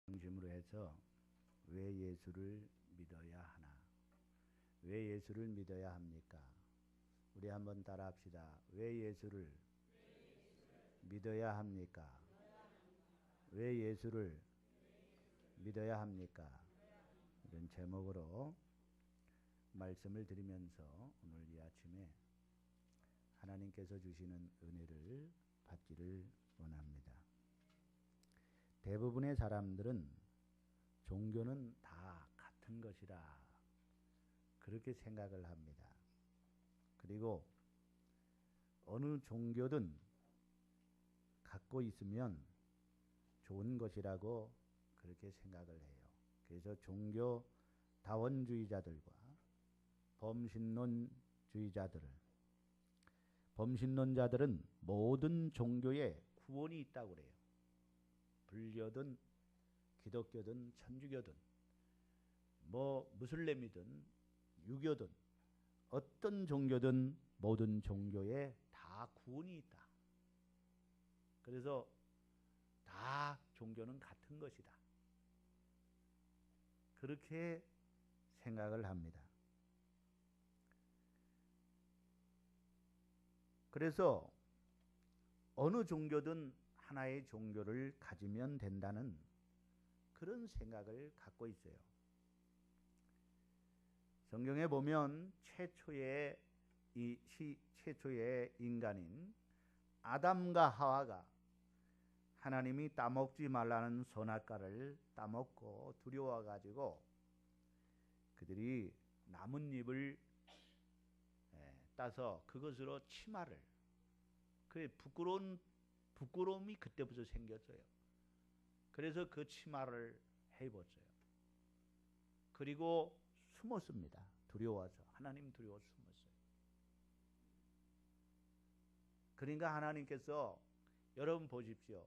중심으로 해서 왜 예수를 믿어야 하나? 왜 예수를 믿어야 합니까? 우리 한번 따라합시다. 왜 예수를 믿어야 합니까? 왜 예수를 믿어야 합니까? 이런 제목으로 말씀을 드리면서 오늘 이 아침에 하나님께서 주시는 은혜를 받기를 원합니다. 대부분의 사람들은 종교는 다 같은 것이라 그렇게 생각을 합니다. 그리고 어느 종교든 갖고 있으면 좋은 것이라고 그렇게 생각을 해요. 그래서 종교 다원주의자들과 범신론자들은 모든 종교에 구원이 있다고 그래요. 불교든 기독교든 천주교든 무슬림이든 유교든 어떤 종교든 모든 종교에 다 구원이 있다. 그래서 다 종교는 같은 것이다. 그렇게 생각을 합니다. 그래서 어느 종교든 하나의 종교를 가지면 된다는 그런 생각을 갖고 있어요. 성경에 보면 최초의 인간인 아담과 하와가 하나님이 따먹지 말라는 선악과를 따먹고 두려워가지고 그들이 나뭇잎을 따서 그것으로 치마를, 그 부끄러움이 그때부터 생겼어요. 그래서 그 치마를 해입었어요. 그리고 숨었습니다. 두려워서. 하나님 두려워 숨었어요. 그러니까 하나님께서 여러분 보십시오.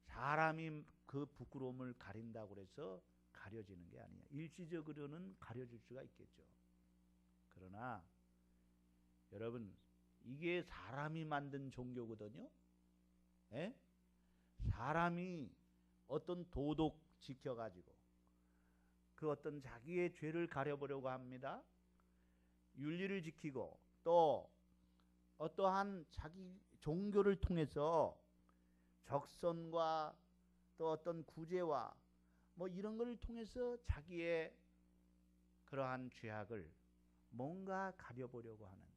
사람이 그 부끄러움을 가린다고 해서 가려지는 게 아니야. 일시적으로는 가려질 수가 있겠죠. 그러나 여러분 이게 사람이 만든 종교거든요. 에? 사람이 어떤 도덕 지켜가지고 그 어떤 자기의 죄를 가려보려고 합니다. 윤리를 지키고 또 어떠한 자기 종교를 통해서 적선과 또 어떤 구제와 이런 것을 통해서 자기의 그러한 죄악을 뭔가 가려보려고 하는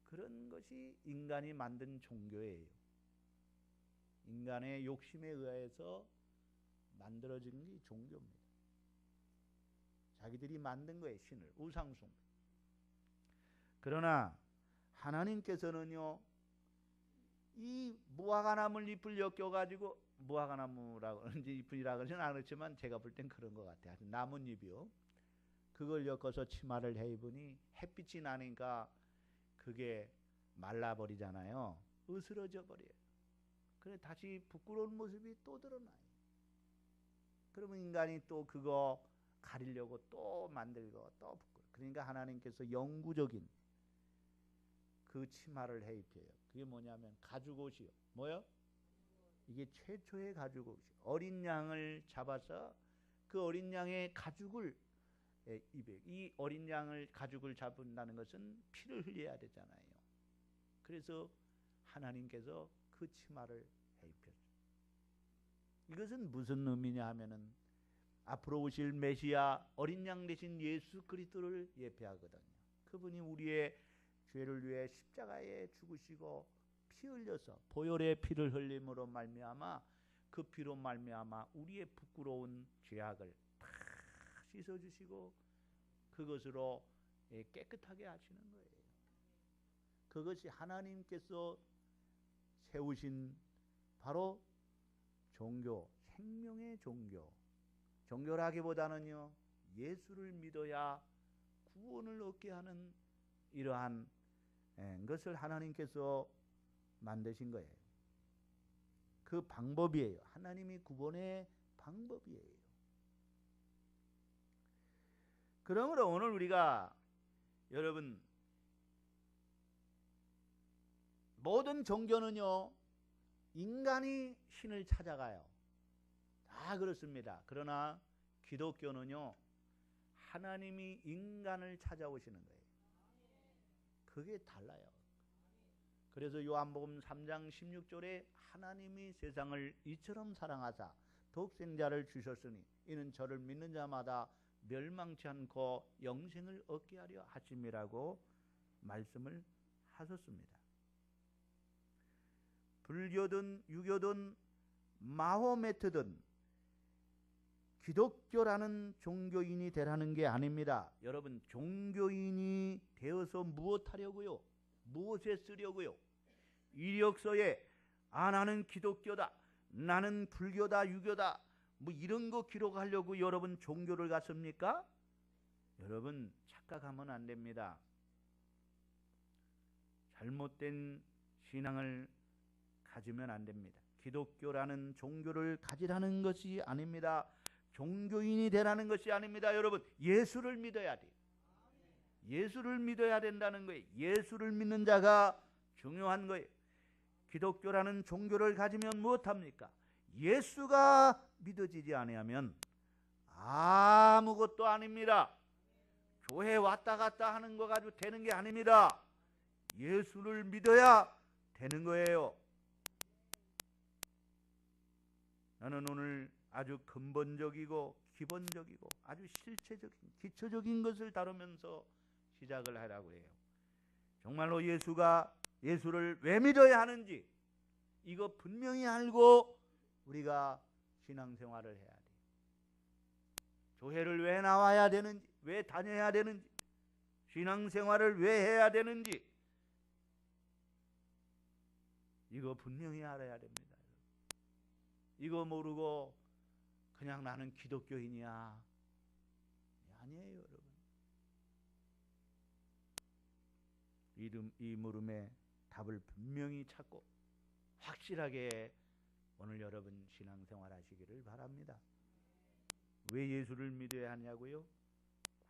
그런 것이 인간이 만든 종교예요. 인간의 욕심에 의해서 만들어진 게 종교입니다. 자기들이 만든 거예요. 신을. 우상숭. 그러나 하나님께서는요, 이 무화과나무 잎을 엮여가지고, 무화과나무라고 잎이라고 하지는 않았지만 제가 볼 땐 그런 것 같아요. 나뭇잎이요. 그걸 엮어서 치마를 해 입으니 햇빛이 나니까 그게 말라버리잖아요. 으스러져 버려요. 그래 다시 부끄러운 모습이 또 드러나요. 그러면 인간이 또 그거 가리려고 또 만들고 또 부끄러워. 그러니까 하나님께서 영구적인 그 치마를 해 입혀요. 그게 뭐냐면 가죽옷이요. 뭐요? 이게 최초의 가죽옷이. 어린 양을 잡아서 그 어린 양의 가죽을 입에. 이 어린 양을 가죽을 잡는다는 것은 피를 흘려야 되잖아요. 그래서 하나님께서 그 치마를 해 입혔어요. 이것은 무슨 의미냐 하면은 앞으로 오실 메시아 어린 양 대신 예수 그리스도를 예표하거든요. 그분이 우리의 죄를 위해 십자가에 죽으시고 피 흘려서 보혈의 피를 흘림으로 말미암아 그 피로 말미암아 우리의 부끄러운 죄악을 다 씻어주시고 그것으로 깨끗하게 하시는 거예요. 그것이 하나님께서 세우신 바로 종교, 생명의 종교. 종교라기보다는요, 예수를 믿어야 구원을 얻게 하는 이러한 것을 하나님께서 만드신 거예요. 그 방법이에요. 하나님이 구원의 방법이에요. 그러므로 오늘 우리가 여러분 모든 종교는요 인간이 신을 찾아가요. 다 다 그렇습니다. 그러나 기독교는요, 하나님이 인간을 찾아오시는 거예요. 그게 달라요. 그래서 요한복음 3장 16절에 하나님이 세상을 이처럼 사랑하사 독생자를 주셨으니 이는 저를 믿는 자마다 멸망치 않고 영생을 얻게 하려 하심이라고 말씀을 하셨습니다. 불교든 유교든 마호메트든 기독교라는 종교인이 되라는 게 아닙니다. 여러분, 종교인이 되어서 무엇하려고요? 무엇에 쓰려고요? 이력서에 나는 기독교다, 나는 불교다, 유교다, 뭐 이런 거 기록하려고 여러분 종교를 갔습니까? 여러분 착각하면 안 됩니다. 잘못된 신앙을 가지면 안 됩니다. 기독교라는 종교를 가지라는 것이 아닙니다. 종교인이 되라는 것이 아닙니다. 여러분, 예수를 믿어야 돼요. 예수를 믿어야 된다는 거예요. 예수를 믿는 자가 중요한 거예요. 기독교라는 종교를 가지면 무엇합니까? 예수가 믿어지지 아니하면 아무것도 아닙니다. 교회 왔다 갔다 하는 거 가지고 되는 게 아닙니다. 예수를 믿어야 되는 거예요. 나는 오늘 아주 근본적이고 기본적이고 아주 실체적인 기초적인 것을 다루면서 시작을 하려고 해요. 정말로 예수를 왜 믿어야 하는지 이거 분명히 알고 우리가 신앙생활을 해야 돼요. 교회를 왜 나와야 되는지, 왜 다녀야 되는지, 신앙생활을 왜 해야 되는지 이거 분명히 알아야 됩니다. 이거 모르고 그냥 나는 기독교인이야, 아니에요. 여러분, 이 물음에 답을 분명히 찾고 확실하게 오늘 여러분 신앙생활 하시기를 바랍니다. 왜 예수를 믿어야 하냐고요?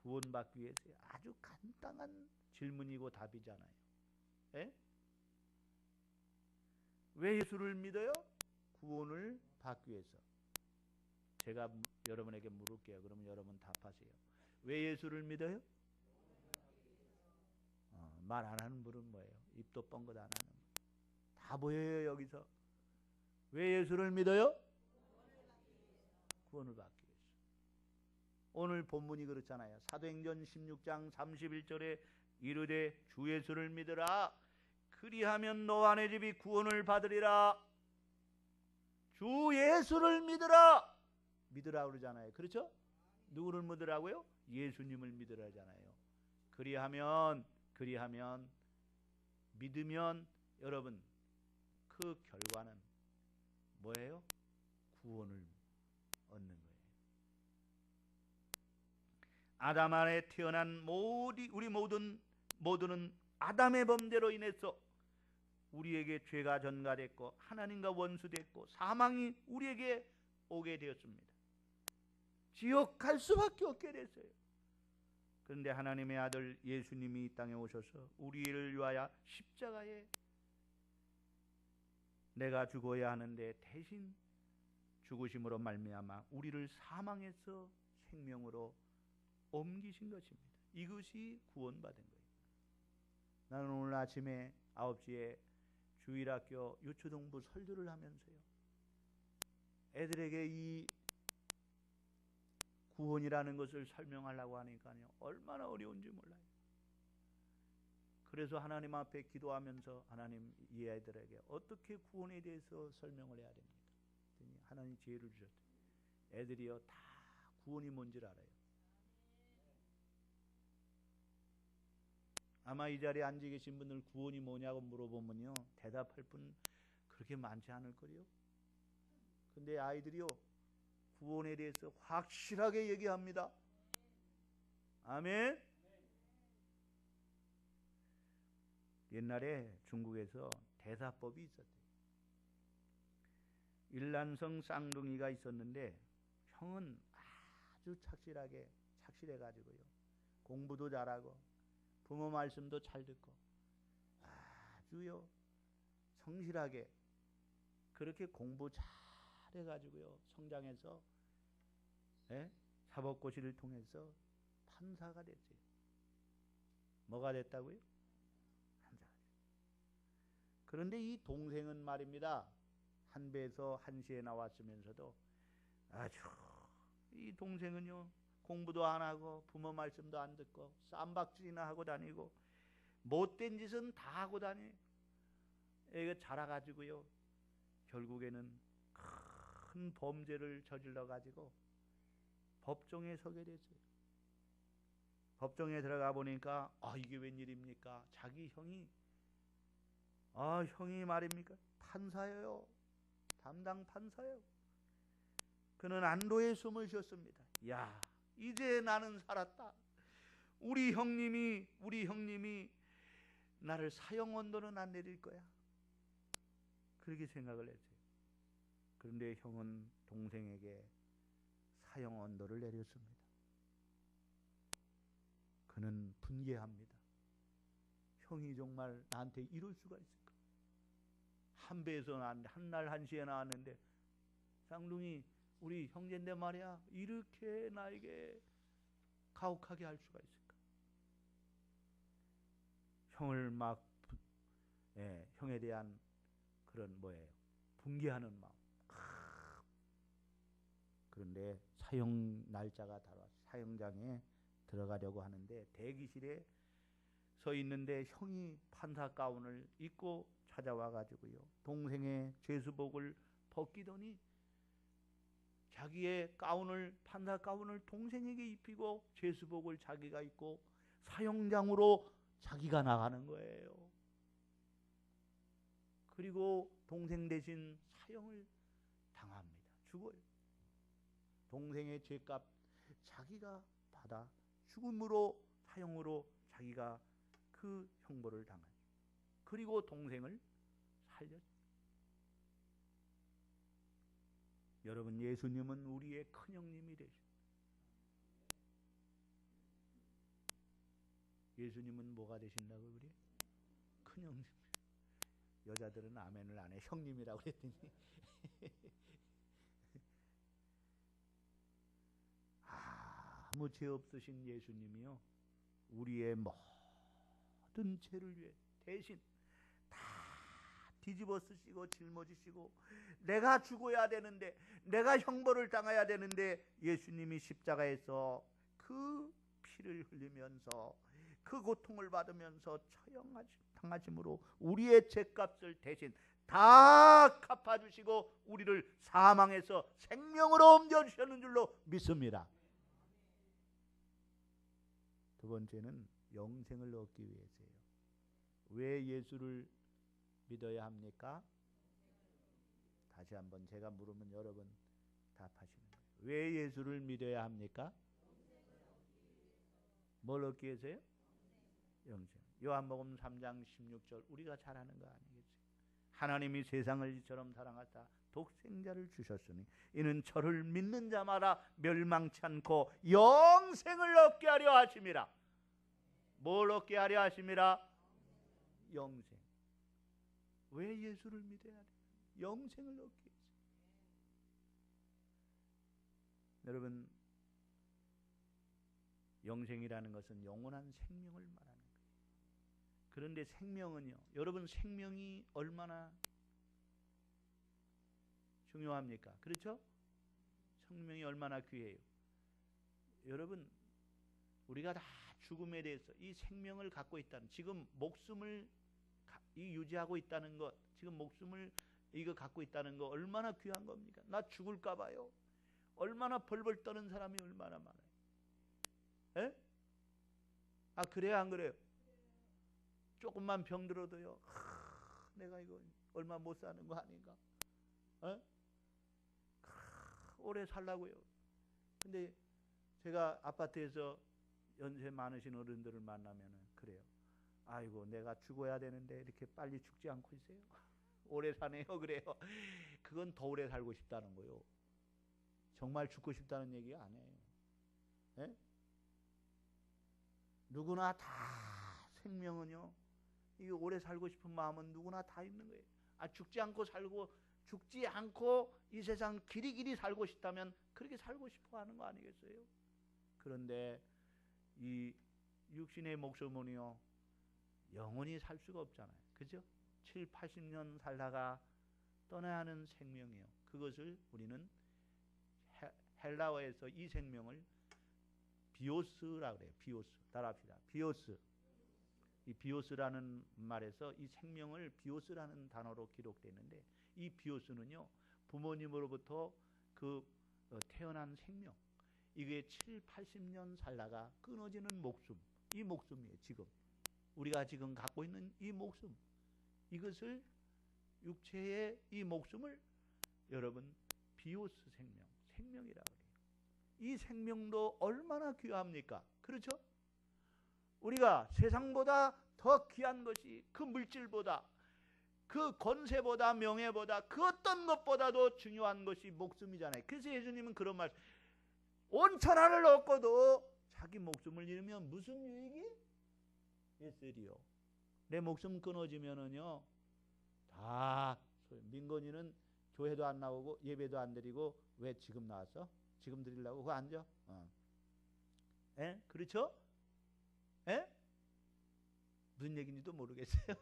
구원받기 위해서요. 아주 간단한 질문이고 답이잖아요. 에? 왜 예수를 믿어요? 구원을 받기 위해서. 제가 여러분에게 물을게요. 그러면 여러분 답하세요. 왜 예수를 믿어요? 말 안 하는 분은 뭐예요? 입도 뻥긋 안 하는 분. 다 보여요 여기서. 왜 예수를 믿어요? 구원을 받기 위해서. 오늘 본문이 그렇잖아요. 사도행전 16장 31절에 이르되 주 예수를 믿으라. 그리하면 너와 내 집이 구원을 받으리라. 주 예수를 믿으라. 믿으라 그러잖아요. 그렇죠? 누구를 믿으라고요? 예수님을 믿으라잖아요. 그리하면 믿으면 여러분 그 결과는 뭐예요? 구원을 얻는 거예요. 아담 안에 태어난 우리 모두는 아담의 범죄로 인해서 우리에게 죄가 전가됐고 하나님과 원수됐고 사망이 우리에게 오게 되었습니다. 지옥 갈 수밖에 없게 됐어요. 그런데 하나님의 아들 예수님이 이 땅에 오셔서 우리를 위하여 십자가에 내가 죽어야 하는데 대신 죽으심으로 말미암아 우리를 사망에서 생명으로 옮기신 것입니다. 이것이 구원받은 거예요. 나는 오늘 아침에 9시에 주일학교 유초등부 설교를 하면서요, 애들에게 이 구원이라는 것을 설명하려고 하니까요 얼마나 어려운지 몰라요. 그래서 하나님 앞에 기도하면서 하나님, 이 아이들에게 어떻게 구원에 대해서 설명을 해야 됩니까? 하나님 지혜를 주셨어요. 애들이요 다 구원이 뭔지를 알아요. 아마 이 자리에 앉아 계신 분들 구원이 뭐냐고 물어보면요 대답할 분 그렇게 많지 않을 거요. 근데 아이들이요 구원에 대해서 확실하게 얘기합니다. 아멘. 옛날에 중국에서 대사법이 있었대요. 일란성 쌍둥이가 있었는데 형은 아주 착실해가지고요 공부도 잘하고 부모 말씀도 잘 듣고 아주요 성실하게 그렇게 공부 해가지고요 성장해서 예? 사법고시를 통해서 판사가 됐어요. 뭐가 됐다고요? 판사가 됐어요. 그런데 이 동생은 말입니다. 한배에서 한시에 나왔으면서도 아주 이 동생은요 공부도 안 하고 부모 말씀도 안 듣고 쌈박질이나 하고 다니고 못된 짓은 다 하고 다녀요. 이거 자라가지고요 결국에는 큰 범죄를 저질러 가지고 법정에 서게 됐어요. 법정에 들어가 보니까 이게 웬일입니까? 자기 형이 말입니까? 판사예요. 담당 판사예요. 그는 안도의 숨을 쉬었습니다. 야, 이제 나는 살았다. 우리 형님이 나를 사형 언도는 안 내릴 거야. 그렇게 생각을 했어요. 그런데 형은 동생에게 사형 언도를 내렸습니다. 그는 분개합니다. 형이 정말 나한테 이럴 수가 있을까? 한배에서 한날 한시에 나왔는데 쌍둥이 우리 형제인데 말이야 이렇게 나에게 가혹하게 할 수가 있을까? 형을 막 형에 대한 그런 분개하는 마음. 그런데 사형 날짜가 다가와서 사형장에 들어가려고 하는데 대기실에 서 있는데 형이 판사 가운을 입고 찾아와 가지고요 동생의 죄수복을 벗기더니 자기의 판사 가운을 동생에게 입히고 죄수복을 자기가 입고 사형장으로 자기가 나가는 거예요. 그리고 동생 대신 사형을 당합니다. 죽어요. 동생의 죄값 자기가 받아 죽음으로 사형으로 자기가 그 형벌을 당하죠. 그리고 동생을 살렸죠. 여러분 예수님은 우리의 큰형님이 되십니다. 예수님은 뭐가 되신다고 그래요? 큰형님. 여자들은 아멘을 안 해. 형님이라고 그랬더니 아무 죄 없으신 예수님이요 우리의 모든 죄를 위해 대신 다 뒤집어 쓰시고 짊어지시고 내가 죽어야 되는데 내가 형벌을 당해야 되는데 예수님이 십자가에서 그 피를 흘리면서 그 고통을 받으면서 처형당하심으로 우리의 죄값을 대신 다 갚아주시고 우리를 사망에서 생명으로 옮겨주셨는 줄로 믿습니다. 두 번째는 영생을 얻기 위해서예요. 왜 예수를 믿어야 합니까? 다시 한번 제가 물으면 여러분 답하시는 거예요. 왜 예수를 믿어야 합니까? 뭘 얻기 위해서요? 영생. 요한복음 3장 16절 우리가 잘 아는 거 아니겠어요? 하나님이 세상을 이처럼 사랑하사 독생자를 주셨으니 이는 저를 믿는 자마다 멸망치 않고 영생을 얻게 하려 하심이라. 뭘 얻게 하려 하심이라? 영생. 왜 예수를 믿어야 돼? 영생을 얻기 위해서. 여러분 영생이라는 것은 영원한 생명을 말하는 거예요. 그런데 생명은요 여러분 생명이 얼마나 중요합니까? 그렇죠? 생명이 얼마나 귀해요. 여러분 우리가 다 죽음에 대해서 이 생명을 갖고 있다는 지금 목숨을 유지하고 있다는 것 지금 목숨을 이거 갖고 있다는 거 얼마나 귀한 겁니까? 나 죽을까 봐요. 얼마나 벌벌 떠는 사람이 얼마나 많아요. 에? 그래요 안 그래요? 조금만 병들어도요 내가 이거 얼마 못 사는 거 아닌가? 오래 살라고요. 근데 제가 아파트에서 연세 많으신 어른들을 만나면은 그래요. 아이고 내가 죽어야 되는데 이렇게 빨리 죽지 않고 있어요. 오래 사네요. 그래요. 그건 더 오래 살고 싶다는 거요. 정말 죽고 싶다는 얘기 아니에요. 에? 누구나 다 생명은요. 이 오래 살고 싶은 마음은 누구나 다 있는 거예요. 죽지 않고 살고 죽지 않고 이 세상 길이길이 살고 싶다면 그렇게 살고 싶어 하는 거 아니겠어요? 그런데 이 육신의 목숨은요 영원히 살 수가 없잖아요. 그죠? 7, 80년 살다가 떠나야 하는 생명이에요. 그것을 우리는 헬라어에서 이 생명을 비오스라 그래요. 비오스. 따라합시다. 비오스. 이 비오스라는 말에서 이 생명을 비오스라는 단어로 기록되는데, 이 비오스는요 부모님으로부터 그 태어난 생명, 이게 7, 80년 살다가 끊어지는 목숨, 이 목숨이에요. 지금 우리가 지금 갖고 있는 이 목숨, 이것을 육체의 이 목숨을 여러분 비오스 생명, 생명이라고 해요. 이 생명도 얼마나 귀합니까? 그렇죠? 우리가 세상보다 더 귀한 것이, 그 물질보다, 그 권세보다, 명예보다, 그 어떤 것보다도 중요한 것이 목숨이잖아요. 그래서 예수님은 그런 말, 온 천하를 얻고도 자기 목숨을 잃으면 무슨 유익이 있으리요? 내 목숨 끊어지면은요 다, 민건이는 교회도 안 나오고 예배도 안 드리고 왜 지금 나왔어? 지금 드리려고 그거 앉아? 에? 그렇죠? 에? 무슨 얘기인지도 모르겠어요.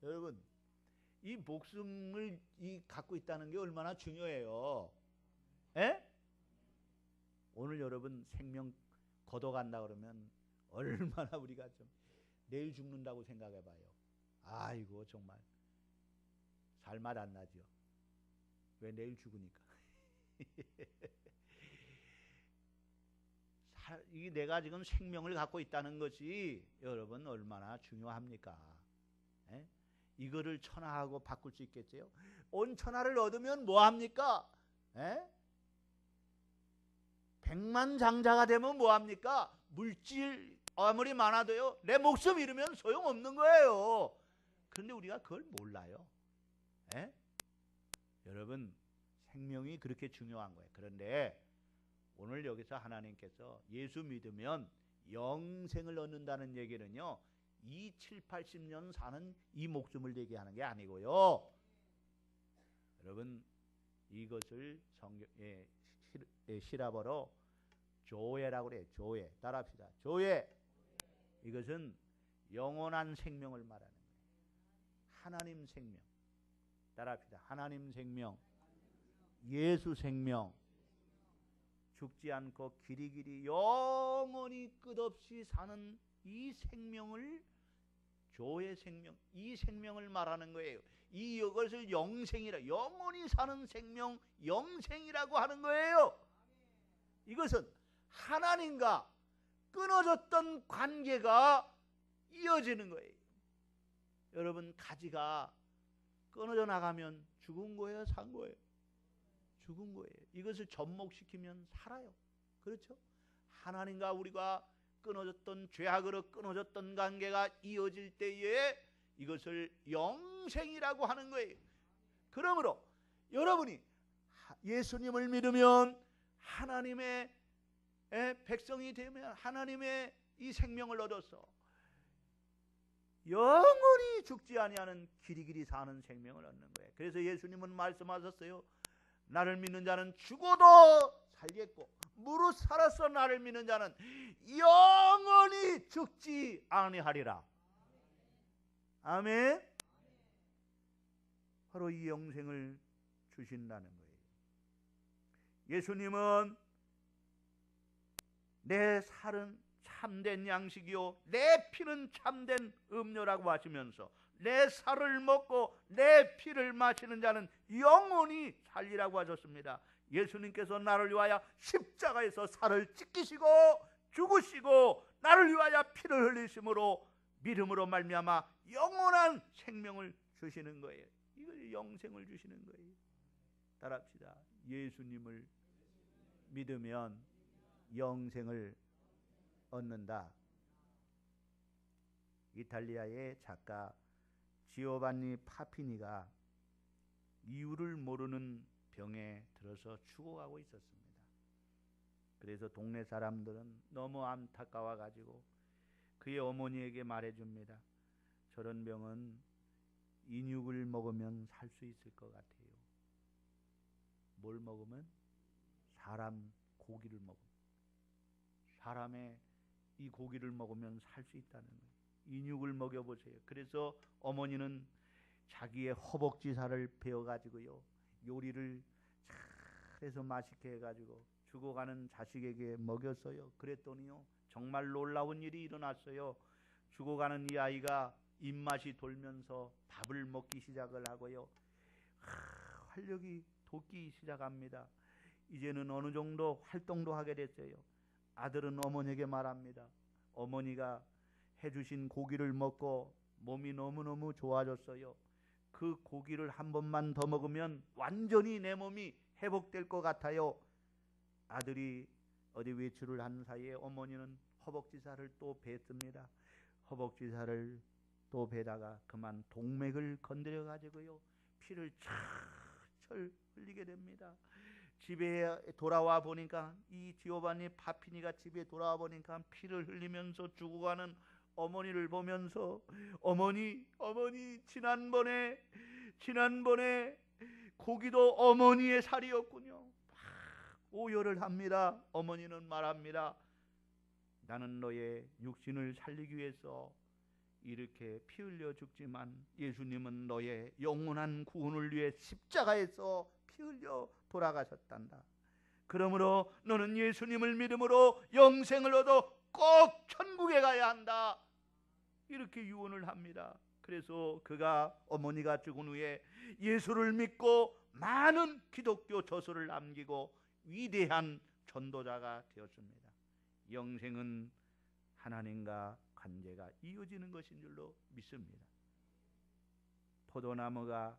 여러분, 이 목숨을 갖고 있다는 게 얼마나 중요해요. 에? 오늘 여러분 생명 걷어간다 그러면 얼마나 우리가 좀 내일 죽는다고 생각해 봐요. 아이고 정말 살맛 안 나죠. 왜? 내일 죽으니까. 이게 내가 지금 생명을 갖고 있다는 것이 여러분 얼마나 중요합니까? 에? 이거를 천하하고 바꿀 수 있겠어요? 온 천하를 얻으면 뭐합니까? 에? 백만장자가 되면 뭐합니까? 물질 아무리 많아도요 내 목숨 잃으면 소용없는 거예요. 그런데 우리가 그걸 몰라요. 에? 여러분 생명이 그렇게 중요한 거예요. 그런데 오늘 여기서 하나님께서 예수 믿으면 영생을 얻는다는 얘기는요 이 7, 80년 사는 이 목숨을 얘기하는 게 아니고요. 여러분 이것을 시라버로 조예라고 그래요. 조예. 따라합시다. 조예. 이것은 영원한 생명을 말하는 거예요. 하나님 생명. 따라합시다. 하나님 생명. 예수 생명. 죽지 않고 길이길이 영원히 끝없이 사는 이 생명을 조의 생명, 이 생명을 말하는 거예요. 이것을 영생이라, 영원히 사는 생명, 영생이라고 하는 거예요. 이것은 하나님과 끊어졌던 관계가 이어지는 거예요. 여러분 가지가 끊어져 나가면 죽은 거예요, 산 거예요? 죽은 거예요. 이것을 접목시키면 살아요. 그렇죠? 하나님과 우리가 끊어졌던, 죄악으로 끊어졌던 관계가 이어질 때에 이것을 영생이라고 하는 거예요. 그러므로 여러분이 예수님을 믿으면 하나님의 백성이 되면 하나님의 이 생명을 얻어서 영원히 죽지 아니하는 길이길이 사는 생명을 얻는 거예요. 그래서 예수님은 말씀하셨어요. 나를 믿는 자는 죽어도 살겠고 무릇 살아서 나를 믿는 자는 영원히 죽지 아니하리라. 아멘. 바로 이 영생을 주신다는 거예요. 예수님은 내 살은 참된 양식이요 내 피는 참된 음료라고 하시면서 내 살을 먹고 내 피를 마시는 자는 영원히 살리라고 하셨습니다. 예수님께서 나를 위하여 십자가에서 살을 찢기시고 죽으시고 나를 위하여 피를 흘리심으로 믿음으로 말미암아 영원한 생명을 주시는 거예요. 이걸 영생을 주시는 거예요. 따라합시다. 예수님을 믿으면 영생을 얻는다. 이탈리아의 작가 지오반니 파피니가 이유를 모르는 병에 들어서 죽어가고 있었습니다. 그래서 동네 사람들은 너무 안타까워 가지고 그의 어머니에게 말해줍니다. 저런 병은 인육을 먹으면 살 수 있을 것 같아요. 뭘 먹으면? 사람 고기를 먹으면. 사람의 이 고기를 먹으면 살 수 있다는 거예요. 인육을 먹여보세요. 그래서 어머니는 자기의 허벅지살을 베어가지고요, 요리를 잘해서 맛있게 해가지고 죽어가는 자식에게 먹였어요. 그랬더니요, 정말 놀라운 일이 일어났어요. 죽어가는 이 아이가 입맛이 돌면서 밥을 먹기 시작을 하고요, 활력이 돋기 시작합니다. 이제는 어느 정도 활동도 하게 됐어요. 아들은 어머니에게 말합니다. 어머니가 해주신 고기를 먹고 몸이 너무너무 좋아졌어요. 그 고기를 한 번만 더 먹으면 완전히 내 몸이 회복될 것 같아요. 아들이 어디 외출을 한 사이에 어머니는 허벅지살을 또 뱄습니다. 허벅지살을 또 베다가 그만 동맥을 건드려 가지고요, 피를 철철 흘리게 됩니다. 집에 돌아와 보니까 이 디오바니 파피니가 집에 돌아와 보니까 피를 흘리면서 죽어가는 어머니를 보면서, 어머니 지난번에 고기도 어머니의 살이었군요. 오열을 합니다. 어머니는 말합니다. 나는 너의 육신을 살리기 위해서 이렇게 피 흘려 죽지만 예수님은 너의 영원한 구원을 위해 십자가에서 피 흘려 돌아가셨단다. 그러므로 너는 예수님을 믿음으로 영생을 얻어 꼭 천국에 가야 한다. 이렇게 유언을 합니다. 그래서 그가, 어머니가 죽은 후에 예수를 믿고 많은 기독교 저서를 남기고 위대한 전도자가 되었습니다. 영생은 하나님과 관계가 이어지는 것인 줄로 믿습니다. 포도나무가,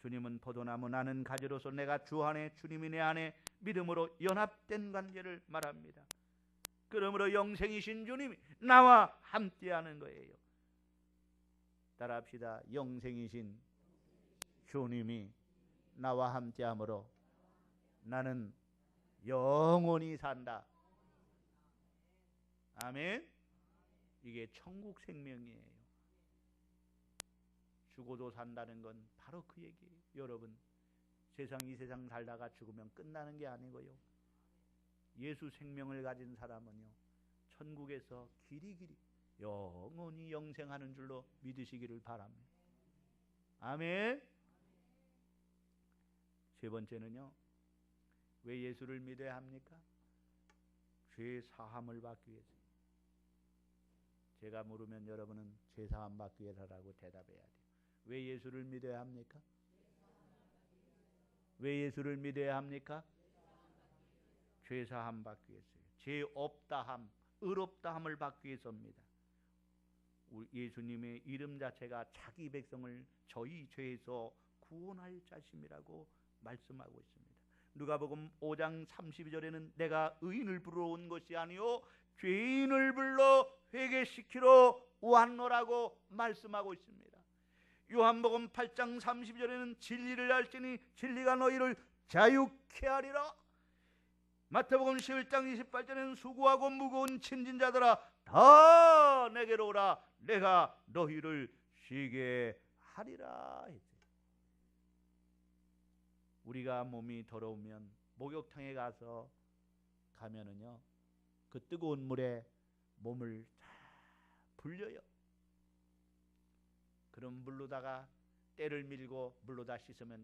주님은 포도나무, 나는 가지로서 내가 주 안에, 주님이 내 안에 믿음으로 연합된 관계를 말합니다. 그러므로 영생이신 주님이 나와 함께하는 거예요. 따라합시다. 영생이신 주님이 나와 함께하므로 나는 영원히 산다. 아멘. 이게 천국 생명이에요. 죽어도 산다는 건 바로 그 얘기예요. 여러분, 이 세상 살다가 죽으면 끝나는 게 아니고요, 예수 생명을 가진 사람은요, 천국에서 길이길이 영원히 영생하는 줄로 믿으시기를 바랍니다. 아멘. 세 번째는요, 왜 예수를 믿어야 합니까? 죄 사함을 받기 위해서. 제가 물으면 여러분은 죄 사함 받기 위해서라고 대답해야 돼요. 왜 예수를 믿어야 합니까? 왜 예수를 믿어야 합니까? 죄 사함 받기 위해서요. 죄 없다함, 의롭다함을 받기 위해서입니다. 우리 예수님의 이름 자체가 자기 백성을 저희 죄에서 구원할 자심이라고 말씀하고 있습니다. 누가복음 5장 32절에는 내가 의인을 부르러 온 것이 아니요 죄인을 불러 회개시키러 왔노라고 말씀하고 있습니다. 요한복음 8장 32절에는 진리를 알지니 진리가 너희를 자유케 하리라. 마태복음 11장 28절에는 수고하고 무거운 짐진 자들아 다 내게로 오라 내가 너희를 쉬게 하리라. 우리가 몸이 더러우면 목욕탕에 가면은요, 그 뜨거운 물에 몸을 다 불려요. 그럼 물로다가 때를 밀고 물로다 씻으면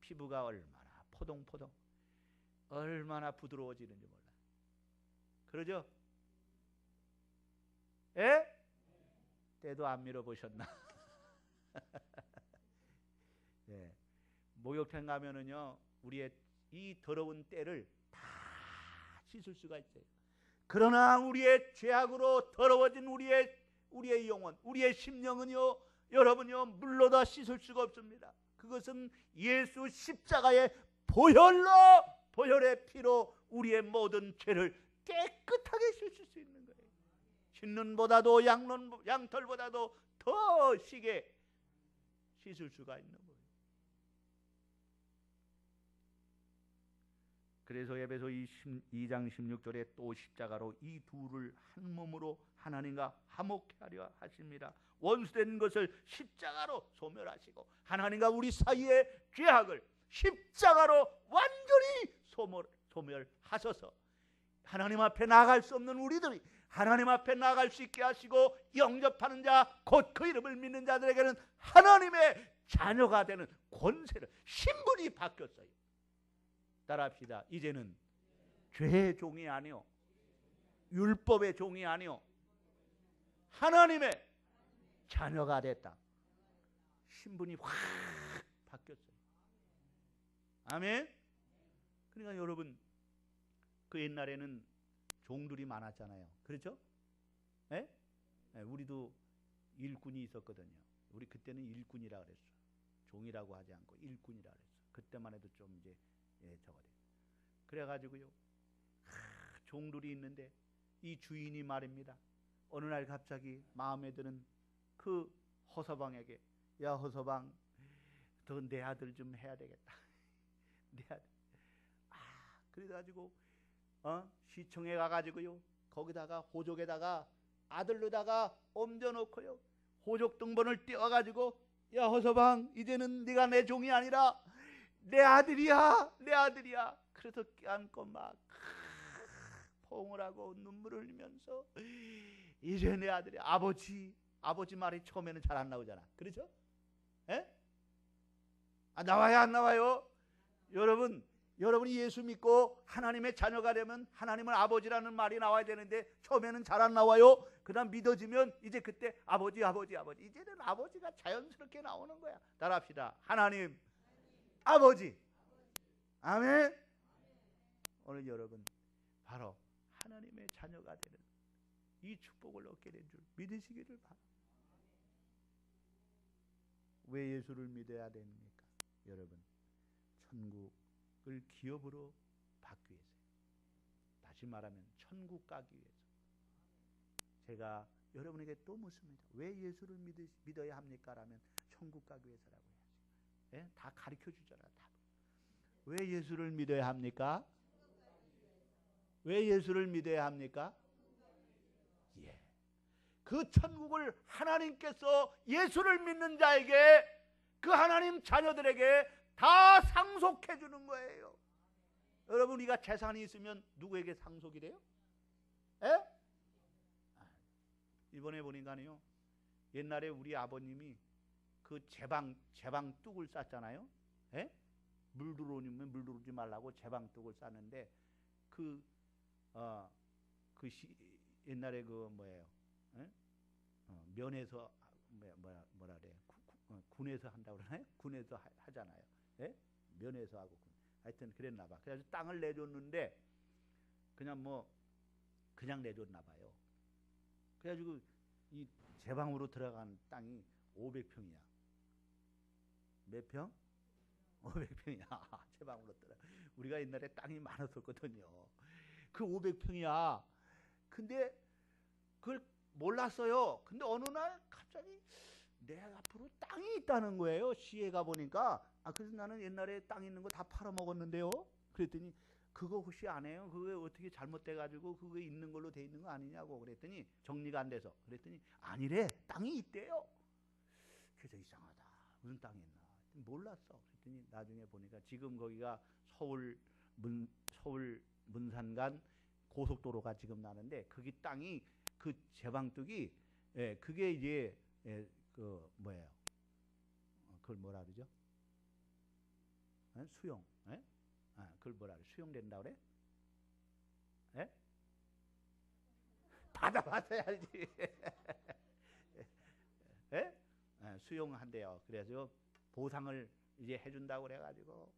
피부가 얼마나 포동포동, 얼마나 부드러워지는지 몰라. 그러죠? 예? 때도 안 밀어보셨나? 예. 목욕탕 가면은요, 우리의 이 더러운 때를 다 씻을 수가 있어요. 그러나 우리의 죄악으로 더러워진 우리의 영혼, 우리의 심령은요, 여러분요, 물로 다 씻을 수가 없습니다. 그것은 예수 십자가의 보혈의 피로 우리의 모든 죄를 깨끗하게 씻을 수 있는 거예요. 신눈보다도 양털보다도 더 시게 씻을 수가 있는 거예요. 그래서 에베소 2장 16절에 또 십자가로 이 둘을 한 몸으로 하나님과 화목케 하려 하십니다. 원수된 것을 십자가로 소멸하시고 하나님과 우리 사이의 죄악을 십자가로 완전히 소멸하셔서 하나님 앞에 나아갈 수 없는 우리들이 하나님 앞에 나아갈 수 있게 하시고 영접하는 자 곧 그 이름을 믿는 자들에게는 하나님의 자녀가 되는 권세를 신분이 바뀌었어요. 따라합시다. 이제는 죄의 종이 아니요 율법의 종이 아니요 하나님의 자녀가 됐다. 신분이 확 바뀌었어요. 아멘. 그러니까 여러분 그 옛날에는 종들이 많았잖아요. 그렇죠? 예? 우리도 일꾼이 있었거든요. 우리 그때는 일꾼이라 그랬어. 종이라고 하지 않고 일꾼이라 그랬어. 그때만 해도 좀 이제 저거 돼. 그래가지고요. 종들이 있는데 이 주인이 말입니다. 어느 날 갑자기 마음에 드는 그 허서방에게 야 허서방, 너 내 아들 좀 해야 되겠다. 내 아들. 그래가지고 시청에 가가지고요. 거기다가 호족에다가 아들로다가 옮겨놓고요. 호족 등본을 띄워가지고 야 허서방, 이제는 네가 내 종이 아니라 내 아들이야, 내 아들이야. 그래서 껴안고 막 포옹을 하고 눈물을 흘리면서 이제 내 아들이야. 아버지 말이 처음에는 잘 안 나오잖아. 그렇죠? 에? 나와요, 안 나와요? 여러분이 예수 믿고 하나님의 자녀가 되면 하나님은 아버지라는 말이 나와야 되는데 처음에는 잘 안 나와요. 그 다음 믿어지면 이제 그때 아버지. 이제는 아버지가 자연스럽게 나오는 거야. 따라합시다. 하나님, 아버지. 아멘. 오늘 여러분 바로 하나님의 자녀가 되는 이 축복을 얻게 된 줄 믿으시기를 바랍니다. 왜 예수를 믿어야 됩니까? 여러분, 천국을 기업으로 받기 위해서요. 다시 말하면 천국 가기 위해서. 제가 여러분에게 또 묻습니다. 왜 예수를 믿어야 합니까? 라면 천국 가기 위해서라고 해야죠. 예? 다 가르쳐 주잖아. 다. 왜 예수를 믿어야 합니까? 왜 예수를 믿어야 합니까? 예. 그 천국을 하나님께서 예수를 믿는 자에게, 그 하나님 자녀들에게 다 상속해 주는 거예요. 여러분, 우리가 재산이 있으면 누구에게 상속이 돼요? 예? 이번에 보니까요, 옛날에 우리 아버님이 그 제방 뚝을 쌌잖아요. 예? 물 들어오면 물 들어오지 말라고 제방 뚝을 쌌는데 옛날에 그 뭐예요? 예? 면에서 뭐라 그래? 군에서 한다고 그러나요? 군에서 하잖아요. 예? 면에서 하고 하여튼 그랬나 봐. 그래서 땅을 내줬는데 그냥 내줬나 봐요. 그래가지고 이 제방으로 들어간 땅이 500평이야. 몇 평? 500평이야. 제방으로 들어. 우리가 옛날에 땅이 많았었거든요. 그 500평이야. 근데 그걸 몰랐어요. 근데 어느 날 갑자기 내 앞으로 땅이 있다는 거예요. 시에 가보니까. 그래서 나는 옛날에 땅 있는 거 다 팔아먹었는데요. 그랬더니 그거 혹시 안 해요? 그게 어떻게 잘못돼가지고 그게 있는 걸로 돼 있는 거 아니냐고 그랬더니 정리가 안 돼서. 그랬더니 아니래. 땅이 있대요. 그래서 이상하다. 무슨 땅이 있나? 몰랐어. 그랬더니 나중에 보니까 지금 거기가 서울 문산간 고속도로가 지금 나는데 거기 땅이 그 제방뚝이 그게 이제 그 뭐예요? 그걸 뭐라 그러죠? 수용. 그걸 뭐라 그래? 수용된다 그래? 예? 받아야지. 예? 수용한대요. 그래서 보상을 이제 해준다고 그래가지고.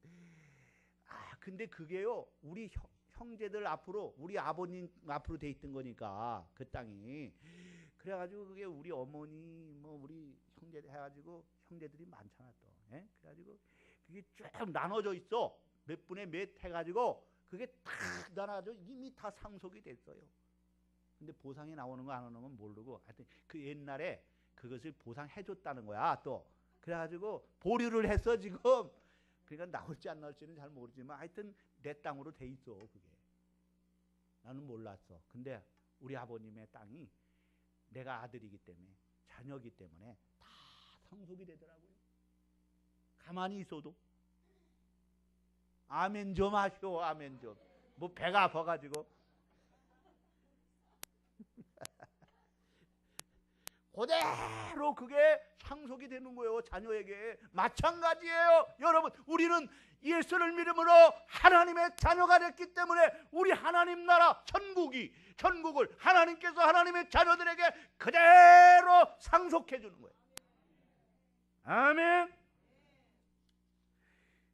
근데 그게요, 우리 형제들 앞으로, 우리 아버님 앞으로 돼 있던 거니까 그 땅이. 그래가지고 그게 우리 어머니 우리 형제들 해가지고 형제들이 많잖아 또. 예? 그래가지고 그게 쭉 나눠져 있어. 몇 분의 몇 해가지고 그게 다 나눠져 이미 다 상속이 됐어요. 근데 보상이 나오는 거 안 오는 건 모르고 하여튼 그 옛날에 그것을 보상해줬다는 거야 또. 그래가지고 보류를 해서 지금 그러니까 나올지 안 나올지는 잘 모르지만 하여튼 내 땅으로 돼 있어. 그게 나는 몰랐어. 근데 우리 아버님의 땅이 내가 아들이기 때문에, 자녀이기 때문에 다 상속이 되더라고요. 가만히 있어도. 아멘 좀 하시오. 아멘 좀. 뭐 배가 아파가지고. 그대로 그게 상속이 되는 거예요. 자녀에게. 마찬가지예요. 여러분, 우리는 예수를 믿음으로 하나님의 자녀가 됐기 때문에 우리 하나님 나라 천국을 하나님께서 하나님의 자녀들에게 그대로 상속해 주는 거예요. 아멘.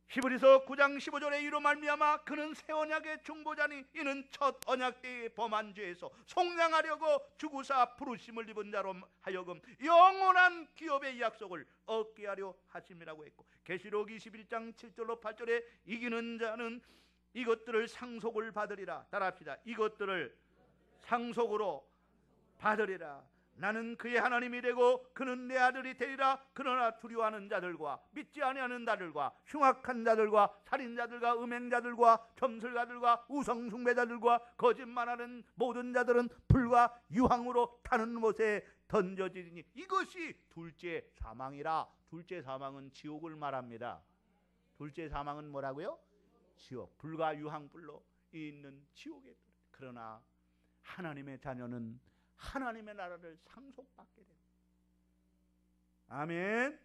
히브리서 9장 15절에 이로 말미암아 그는 새 언약의 중보자니 이는 첫 언약 때의 범한 죄에서 속량하려고 주구사 부르심을 입은 자로 하여금 영원한 기업의 약속을 얻게 하려 하심이라고 했고, 계시록 21장 7절로 8절에 이기는 자는 이것들을 상속을 받으리라. 따라합시다. 이것들을 상속으로 받으리라. 나는 그의 하나님이 되고 그는 내 아들이 되리라. 그러나 두려워하는 자들과 믿지 아니하는 자들과 흉악한 자들과 살인자들과 음행자들과 점술가들과 우상숭배자들과 거짓말하는 모든 자들은 불과 유황으로 타는 못에 던져지리니 이것이 둘째 사망이라. 둘째 사망은 지옥을 말합니다. 둘째 사망은 뭐라고요? 지옥. 불과 유황불로 있는 지옥에. 그러나 하나님의 자녀는 하나님의 나라를 상속받게 됩니다. 아멘.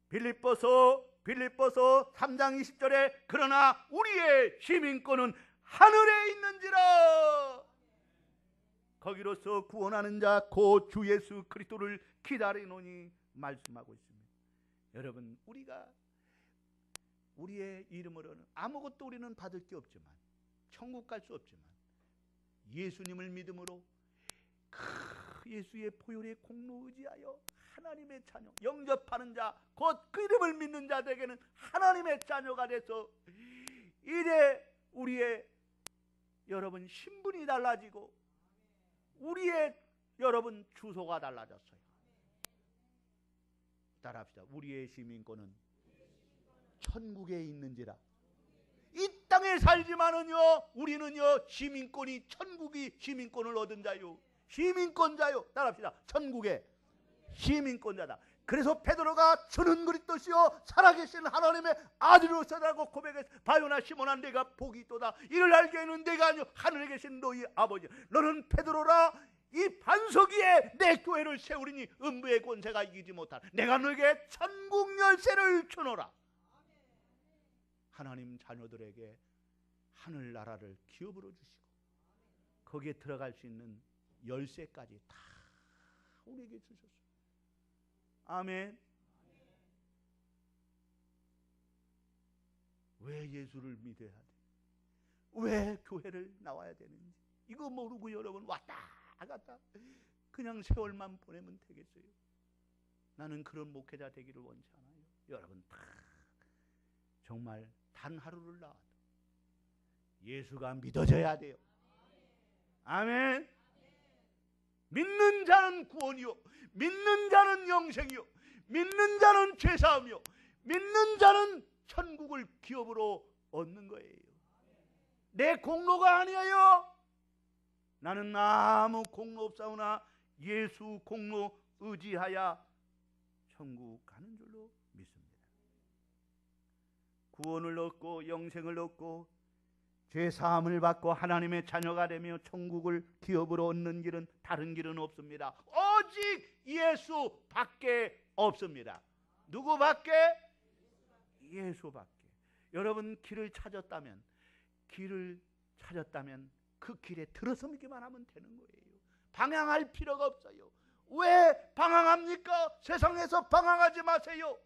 빌립보서 3장 20절에 그러나 우리의 시민권은 하늘에 있는지라. 거기로서 구원하는 자 곧 주 예수 그리스도를 기다리노니 말씀하고 있습니다. 여러분, 우리의 이름으로는 아무것도 우리는 받을 게 없지만, 천국 갈 수 없지만, 예수님을 믿음으로 예수의 보혈의 공로 의지하여 하나님의 자녀, 영접하는 자, 곧 그 이름을 믿는 자들에게는 하나님의 자녀가 돼서 이래 우리의 여러분 신분이 달라지고 우리의 여러분 주소가 달라졌어요. 따라합시다. 우리의 시민권은 천국에 있는지라. 이 땅에 살지만은요, 우리는요 시민권이, 천국이 시민권을 얻은 자요, 시민권자요. 따라합시다. 천국의 시민권자다. 그래서 베드로가 저는 그리스도시요 살아계신 하나님의 아들이로서라고 고백했어. 바요나 시몬아, 내가 복이 있도다. 이를 알게는 내가 아니요 하늘에 계신 너희 아버지. 너는 베드로라. 이 반석 위에 내 교회를 세우리니 음부의 권세가 이기지 못하라. 내가 너에게 천국 열쇠를 주노라. 하나님 자녀들에게 하늘나라를 기업으로 주시고 거기에 들어갈 수 있는 열쇠까지 다 우리에게 주셨어요. 아멘. 왜 예수를 믿어야 돼? 왜 교회를 나와야 되는지 이거 모르고 여러분 왔다 갔다 그냥 세월만 보내면 되겠어요? 나는 그런 목회자 되기를 원치 않아요. 여러분 다 정말 단 하루를 나와도 예수가 믿어져야 돼요. 아멘. 믿는 자는 구원이요, 믿는 자는 영생이요, 믿는 자는 죄사함이요, 믿는 자는 천국을 기업으로 얻는 거예요. 내 공로가 아니에요. 나는 아무 공로 없사오나 예수 공로 의지하여 천국 가는 줄로 믿습니다. 구원을 얻고 영생을 얻고 죄사함을 받고 하나님의 자녀가 되며 천국을 기업으로 얻는 길은 다른 길은 없습니다. 오직 예수밖에 없습니다. 누구밖에? 예수밖에. 여러분 길을 찾았다면 그 길에 들어서기만 하면 되는 거예요. 방황할 필요가 없어요. 왜 방황합니까? 세상에서 방황하지 마세요.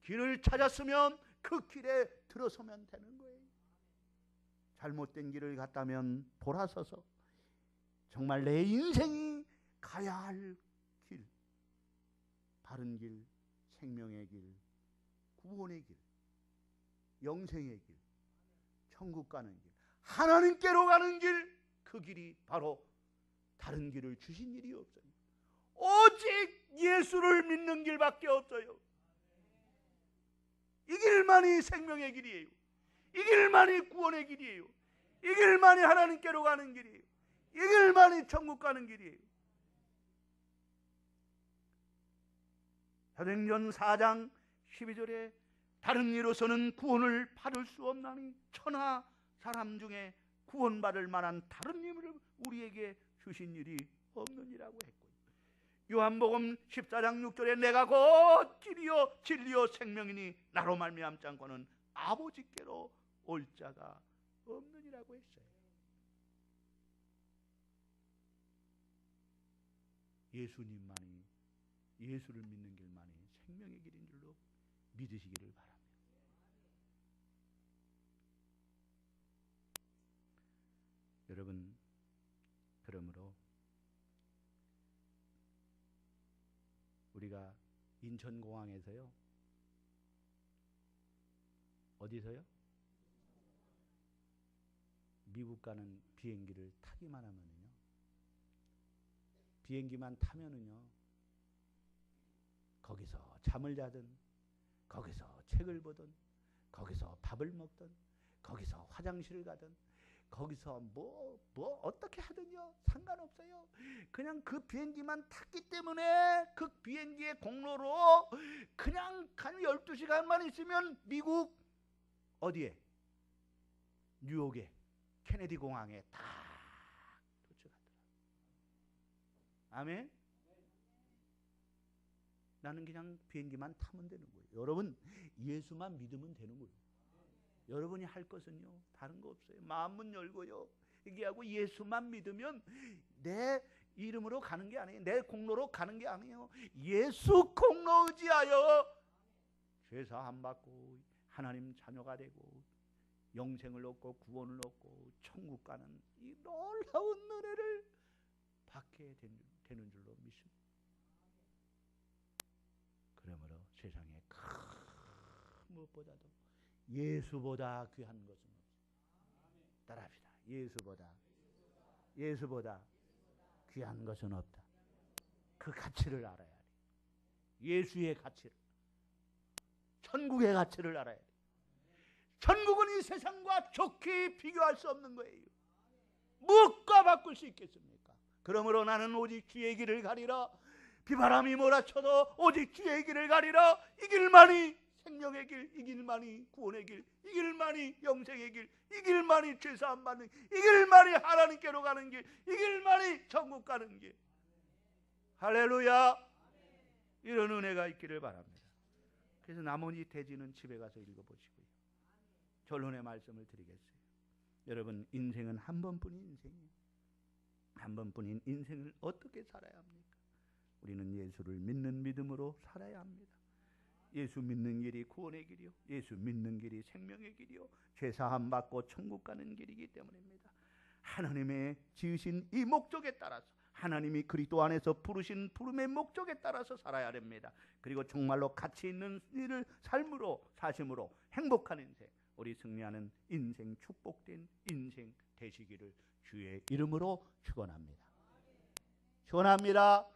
길을 찾았으면 그 길에 들어서면 되는 거예요. 잘못된 길을 갔다면 돌아서서 정말 내 인생이 가야 할 길, 바른 길, 생명의 길, 구원의 길, 영생의 길, 천국 가는 길, 하나님께로 가는 길, 그 길이 바로 다른 길을 주신 일이 없어요. 오직 예수를 믿는 길밖에 없어요. 길만이 생명의 길이에요. 이 길만이 구원의 길이에요. 이 길만이 하나님께로 가는 길이에요. 이 길만이 천국 가는 길이에요. 사도행전 4장 12절에 다른 이로서는 구원을 받을 수 없나니 천하 사람 중에 구원받을 만한 다른 힘을 우리에게 주신 일이 없느니라고 했고, 요한복음 14장 6절에 내가 곧 길이요 진리요 생명이니 나로 말미암지 않고는 아버지께로 올 자가 없느니라고 했어요. 예수님만이, 예수를 믿는 길만이 생명의 길인 줄로 믿으시기를 바랍니다. 여러분, 그러므로 우리가 인천공항에서요, 어디서요? 미국 가는 비행기를 타기만 하면요, 비행기만 타면은요, 거기서 잠을 자든, 거기서 책을 보든, 거기서 밥을 먹든, 거기서 화장실을 가든, 거기서 뭐 어떻게 하든요 상관없어요. 그냥 그 비행기만 탔기 때문에 그 비행기의 공로로 그냥 한 12시간만 있으면 미국 어디에? 뉴욕에 케네디 공항에 딱 도착하더라. 아멘. 나는 그냥 비행기만 타면 되는 거예요. 여러분, 예수만 믿으면 되는 거예요. 여러분이 할 것은요 다른 거 없어요. 마음문 열고요 얘기하고 예수만 믿으면 내 이름으로 가는 게 아니에요. 내 공로로 가는 게 아니에요. 예수 공로 의지하여 죄사함 받고 하나님 자녀가 되고 영생을 얻고 구원을 얻고 천국 가는 이 놀라운 은혜를 받게 되는 줄로 믿습니다. 그러므로 세상에 큰 무엇보다도 예수보다 귀한 것은 없다. 따라합시다. 예수보다 귀한 것은 없다. 그 가치를 알아야 돼. 예수의 가치를, 천국의 가치를 알아야 돼. 천국은 이 세상과 좋게 비교할 수 없는 거예요. 무엇과 바꿀 수 있겠습니까? 그러므로 나는 오직 주의 길을 가리라. 비바람이 몰아쳐도 오직 주의 길을 가리라. 이 길만이 생명의 길, 이 길만이 구원의 길, 이 길만이 영생의 길, 이 길만이 죄사함 받는 길, 이 길만이 하나님께로 가는 길, 이 길만이 천국 가는 길. 할렐루야. 이런 은혜가 있기를 바랍니다. 그래서 나머지 대지는 집에 가서 읽어보시고요, 결론의 말씀을 드리겠어요. 여러분, 인생은 한 번뿐인 인생이에요. 한 번뿐인 인생을 어떻게 살아야 합니까? 우리는 예수를 믿는 믿음으로 살아야 합니다. 예수 믿는 길이 구원의 길이요, 예수 믿는 길이 생명의 길이요, 죄사함 받고 천국 가는 길이기 때문입니다. 하나님의 지으신 이 목적에 따라서, 하나님이 그리스도 안에서 부르신 부름의 목적에 따라서 살아야 됩니다. 그리고 정말로 가치 있는 일을 삶으로 사심으로 행복한 인생, 우리 승리하는 인생, 축복된 인생 되시기를 주의 이름으로 축원합니다. 축원합니다.